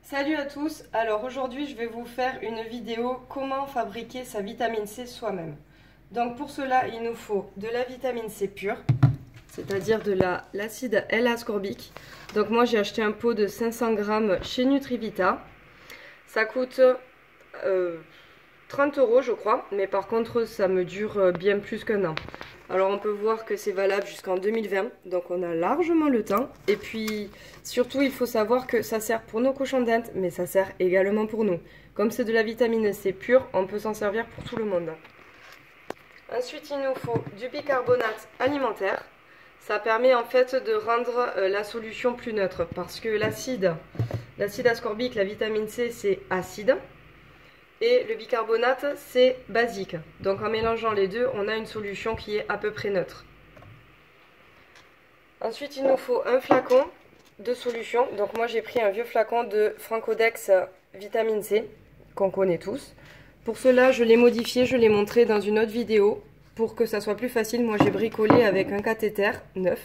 Salut à tous, alors aujourd'hui je vais vous faire une vidéo comment fabriquer sa vitamine C soi-même. Donc pour cela il nous faut de la vitamine C pure, c'est-à-dire de l'acide L-ascorbique. Donc moi j'ai acheté un pot de 500 grammes chez Nutrivita. Ça coûte 30 € je crois, mais par contre ça me dure bien plus qu'un an. Alors on peut voir que c'est valable jusqu'en 2020, donc on a largement le temps. Et puis surtout il faut savoir que ça sert pour nos cochons d'Inde, mais ça sert également pour nous. Comme c'est de la vitamine C pure, on peut s'en servir pour tout le monde. Ensuite il nous faut du bicarbonate alimentaire. Ça permet en fait de rendre la solution plus neutre, parce que l'acide ascorbique, la vitamine C, c'est acide. Et le bicarbonate, c'est basique. Donc en mélangeant les deux, on a une solution qui est à peu près neutre. Ensuite, il nous faut un flacon de solution. Donc moi, j'ai pris un vieux flacon de Francodex vitamine C, qu'on connaît tous. Pour cela, je l'ai modifié, je l'ai montré dans une autre vidéo. Pour que ça soit plus facile, moi j'ai bricolé avec un cathéter neuf.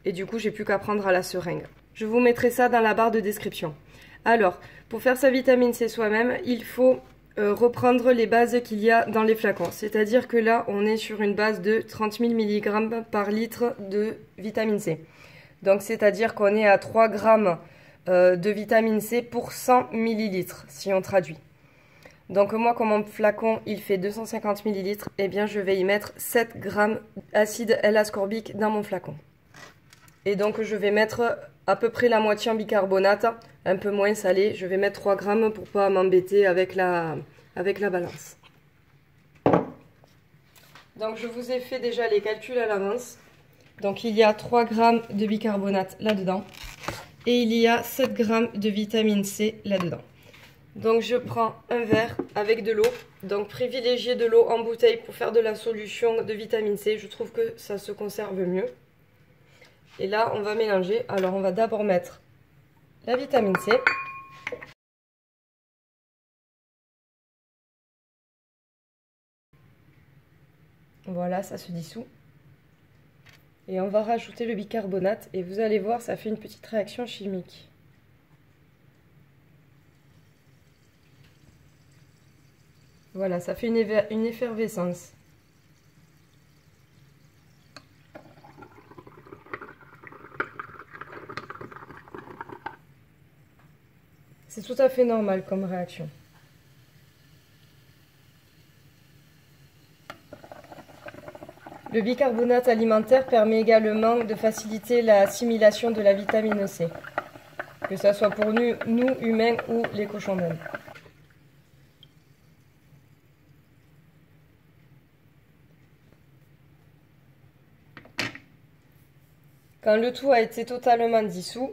Et du coup, j'ai plus qu'à prendre à la seringue. Je vous mettrai ça dans la barre de description. Alors, pour faire sa vitamine C soi-même, il faut reprendre les bases qu'il y a dans les flacons. C'est-à-dire que là, on est sur une base de 30 000 mg par litre de vitamine C. Donc, c'est-à-dire qu'on est à 3 grammes de vitamine C pour 100 ml, si on traduit. Donc, moi, comme mon flacon, il fait 250 ml, eh bien, je vais y mettre 7 grammes d'acide L-ascorbique dans mon flacon. Et donc, je vais mettre à peu près la moitié en bicarbonate, un peu moins salé. Je vais mettre 3 grammes pour pas m'embêter avec la balance. Donc, je vous ai fait déjà les calculs à l'avance. Donc, il y a 3 grammes de bicarbonate là-dedans. Et il y a 7 grammes de vitamine C là-dedans. Donc, je prends un verre avec de l'eau. Donc, privilégiez de l'eau en bouteille pour faire de la solution de vitamine C. Je trouve que ça se conserve mieux. Et là, on va mélanger. Alors, on va d'abord mettre la vitamine C. Voilà, ça se dissout. Et on va rajouter le bicarbonate. Et vous allez voir, ça fait une petite réaction chimique. Voilà, ça fait une effervescence. C'est tout à fait normal comme réaction. Le bicarbonate alimentaire permet également de faciliter l'assimilation de la vitamine C, que ce soit pour nous humains ou les cochons d'Inde. Quand le tout a été totalement dissous,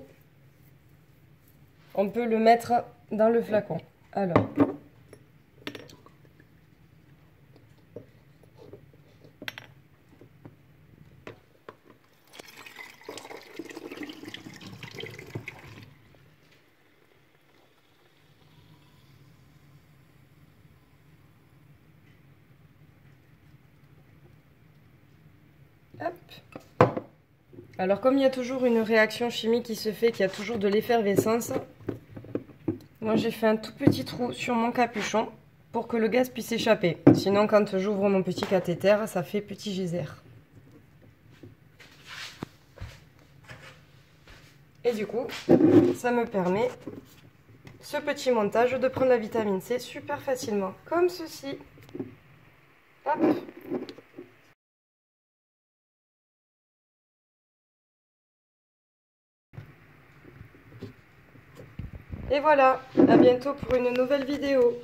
on peut le mettre dans le flacon. Alors, hop. Alors comme il y a toujours une réaction chimique qui se fait, qu'il y a toujours de l'effervescence, moi j'ai fait un tout petit trou sur mon capuchon pour que le gaz puisse échapper. Sinon quand j'ouvre mon petit cathéter, ça fait petit geyser. Et du coup, ça me permet, ce petit montage, de prendre la vitamine C super facilement, comme ceci. Hop. Et voilà, à bientôt pour une nouvelle vidéo.